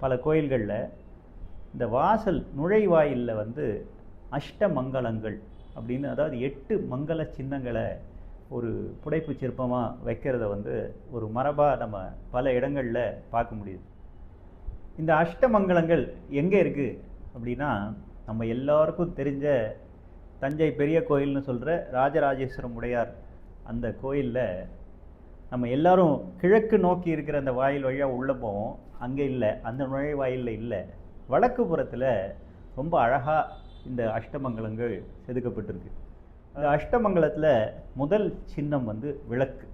பல கோயில்களில் இந்த வாசல் நுழைவாயிலில் வந்து அஷ்டமங்கலங்கள் அப்படின்னு, அதாவது 8 மங்கள சின்னங்களை ஒரு புடைப்பு சிற்பமாக வைக்கிறத வந்து ஒரு மரபாக நம்ம பல இடங்களில் பார்க்க முடியுது. இந்த அஷ்டமங்கலங்கள் எங்கே இருக்குது அப்படின்னா, நம்ம எல்லாருக்கும் தெரிஞ்ச தஞ்சை பெரிய கோயில்னு சொல்கிற ராஜராஜேஸ்வரம் உடையார் அந்த கோயிலில் நம்ம எல்லாரும் கிழக்கு நோக்கி இருக்கிற அந்த வாயில் வழியாக உள்ளே போவோம். அங்கே இல்லை, அந்த நுழைவாயிலில் இல்லை. வடக்கு புறத்தில் ரொம்ப அழகாக இந்த அஷ்டமங்கலங்கள் செதுக்கப்பட்டிருக்கு. இந்த அஷ்டமங்கலத்தில் முதல் சின்னம் வந்து விளக்கு.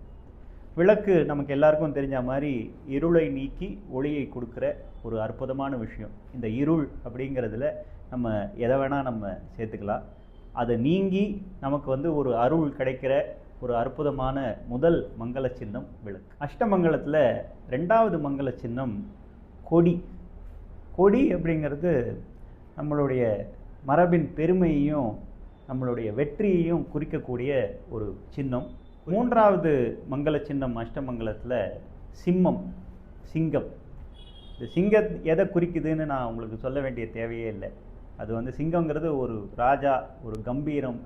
விளக்கு நமக்கு எல்லாருக்கும் தெரிஞ்ச மாதிரி இருளை நீக்கி ஒளியை கொடுக்குற ஒரு அற்புதமான விஷயம். இந்த இருள் அப்படிங்கிறதுல நம்ம எதை வேணால் நம்ம சேர்த்துக்கலாம். அதை நீங்கி நமக்கு வந்து ஒரு அருள் கிடைக்கிற ஒரு அற்புதமான முதல் மங்கள சின்னம் விளக்கு. அஷ்டமங்கலத்தில் 2வது மங்கள சின்னம் கொடி. கொடி அப்படிங்கிறது நம்மளுடைய மரபின் பெருமையையும் நம்மளுடைய வெற்றியையும் குறிக்கக்கூடிய ஒரு சின்னம். 3வது மங்கள சின்னம் அஷ்டமங்கலத்தில் சிம்மம், சிங்கம். இந்த சிங்கம் எதை குறிக்குதுன்னு நான் உங்களுக்கு சொல்ல வேண்டிய தேவையே இல்லை. அது வந்து சிங்கங்கிறது ஒரு ராஜா, ஒரு கம்பீரம்.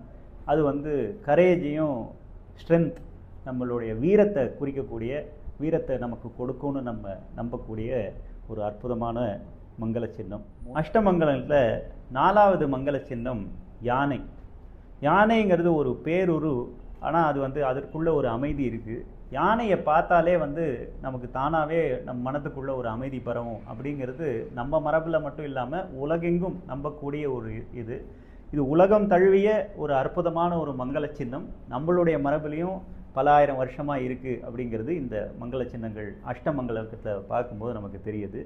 அது வந்து கரேஜையும் ஸ்ட்ரென்த், நம்மளுடைய வீரத்தை குறிக்கக்கூடிய, வீரத்தை நமக்கு கொடுக்கும்னு நம்ம நம்பக்கூடிய ஒரு அற்புதமான மங்கள சின்னம். அஷ்டமங்கலத்தில் 4வது மங்கள சின்னம் யானை. யானைங்கிறது ஒரு பேருரு, ஆனால் அது வந்து அதற்குள்ளே ஒரு அமைதி இருக்குது. யானையை பார்த்தாலே வந்து நமக்கு தானாகவே நம் மனதுக்குள்ளே ஒரு அமைதி பரவும் அப்படிங்கிறது நம்ம மரபில் மட்டும் இல்லாமல் உலகெங்கும் நம்பக்கூடிய ஒரு இது உலகம் தழுவிய ஒரு அற்புதமான ஒரு மங்கள சின்னம். நம்மளுடைய மரபுலையும் பல ஆயிரம் வருஷமாக இருக்குது அப்படிங்கிறது இந்த மங்கள சின்னங்கள் அஷ்டமங்கலத்தில் பார்க்கும்போது நமக்கு தெரியுது.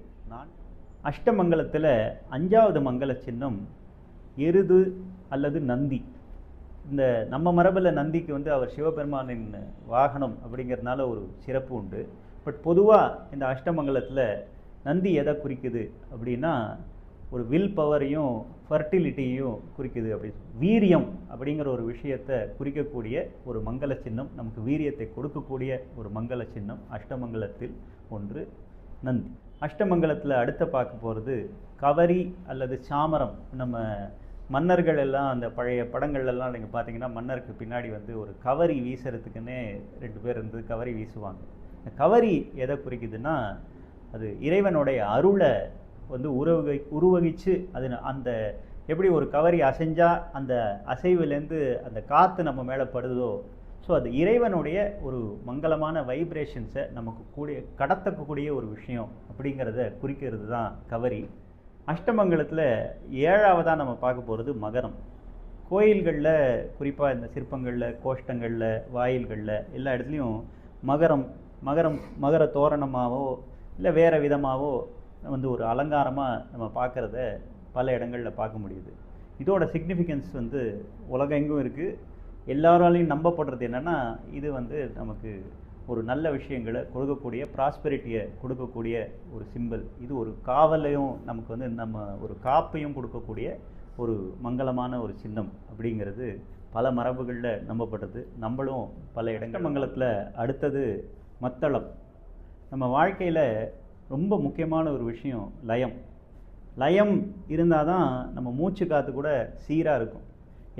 அஷ்டமங்கலத்தில் 5வது மங்கள சின்னம் எருது அல்லது நந்தி. இந்த நம்ம மரபில் நந்திக்கு வந்து அவர் சிவபெருமானின் வாகனம் அப்படிங்கிறதுனால ஒரு சிறப்பு உண்டு. பட் பொதுவாக இந்த அஷ்டமங்கலத்தில் நந்தி எதை குறிக்குது அப்படின்னா, ஒரு வில் பவரையும் ஃபர்டிலிட்டியையும் குறிக்குது. அப்படி வீரியம் அப்படிங்கிற ஒரு விஷயத்தை குறிக்கக்கூடிய ஒரு மங்கள சின்னம், நமக்கு வீரியத்தை கொடுக்கக்கூடிய ஒரு மங்கள சின்னம் அஷ்டமங்கலத்தில் ஒன்று நந்தி. அஷ்டமங்கலத்தில் அடுத்த பார்க்க போகிறது கவரி அல்லது சாமரம். நம்ம மன்னர்கள் எல்லாம் அந்த பழைய படங்கள்லாம் நீங்கள் பார்த்தீங்கன்னா மன்னருக்கு பின்னாடி வந்து ஒரு கவரி வீசுறதுக்குன்னே 2 பேர் இருந்து கவரி வீசுவாங்க. இந்த கவரி எதை குறிக்குதுன்னா, அது இறைவனுடைய அருளை வந்து உருவகிச்சு அது அந்த எப்படி ஒரு கவரி அசைஞ்சால் அந்த அசைவுலேருந்து அந்த காற்று நம்ம மேலே படுதோ, ஸோ அது இறைவனுடைய ஒரு மங்களமான வைப்ரேஷன்ஸை நமக்கு கடத்தக்கூடிய ஒரு விஷயம் அப்படிங்கிறத குறிக்கிறது தான் கவரி. அஷ்டமங்கலத்தில் 7வதாக நம்ம பார்க்க போகிறது மகரம். கோயில்களில் குறிப்பாக இந்த சிற்பங்களில், கோஷ்டங்களில், வாயில்களில் எல்லா இடத்துலையும் மகர தோரணமாகவோ இல்லை வேறு விதமாகவோ வந்து ஒரு அலங்காரமாக நம்ம பார்க்குறத பல இடங்களில் பார்க்க முடியுது. இதோட சிக்னிஃபிகன்ஸ் வந்து உலகெங்கும் இருக்குது. எல்லாராலையும் நம்பப்படுறது என்னென்னா, இது வந்து நமக்கு ஒரு நல்ல விஷயங்களை கொடுக்கக்கூடிய, ப்ராஸ்பெரிட்டியை கொடுக்கக்கூடிய ஒரு சிம்பிள். இது ஒரு காவலையும் நமக்கு வந்து நம்ம ஒரு காப்பையும் கொடுக்கக்கூடிய ஒரு மங்களமான ஒரு சின்னம் அப்படிங்கிறது பல மரபுகளில் நம்பப்படுறது. நம்மளும் பல இடங்கள். மங்களத்தில் அடுத்தது மத்தளம். நம்ம வாழ்க்கையில் ரொம்ப முக்கியமான ஒரு விஷயம் லயம். லயம் இருந்தால் தான் நம்ம மூச்சு காற்று கூட சீராக இருக்கும்.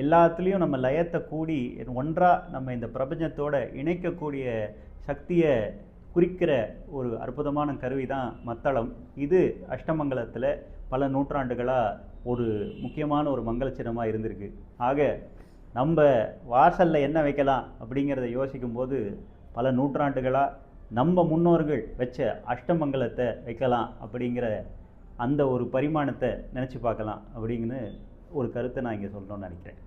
எல்லாத்துலேயும் நம்ம லயத்தை கூடி ஒன்றாக நம்ம இந்த பிரபஞ்சத்தோடு இணைக்கக்கூடிய சக்தியை குறிக்கிற ஒரு அற்புதமான கருவி தான் மத்தளம். இது அஷ்டமங்கலத்தில் பல நூற்றாண்டுகளாக ஒரு முக்கியமான ஒரு மங்கள சின்னமாக இருந்திருக்கு. ஆக நம்ம வாசலில் என்ன வைக்கலாம் அப்படிங்கிறத யோசிக்கும்போது பல நூற்றாண்டுகளாக நம்ம முன்னோர்கள் வச்ச அஷ்டமங்கலத்தை வைக்கலாம் அப்படிங்கிற அந்த ஒரு பரிமாணத்தை நினச்சி பார்க்கலாம் அப்படிங்கன்னு ஒரு கருத்தை நான் இங்கே சொல்லணும்னு நினைக்கிறேன்.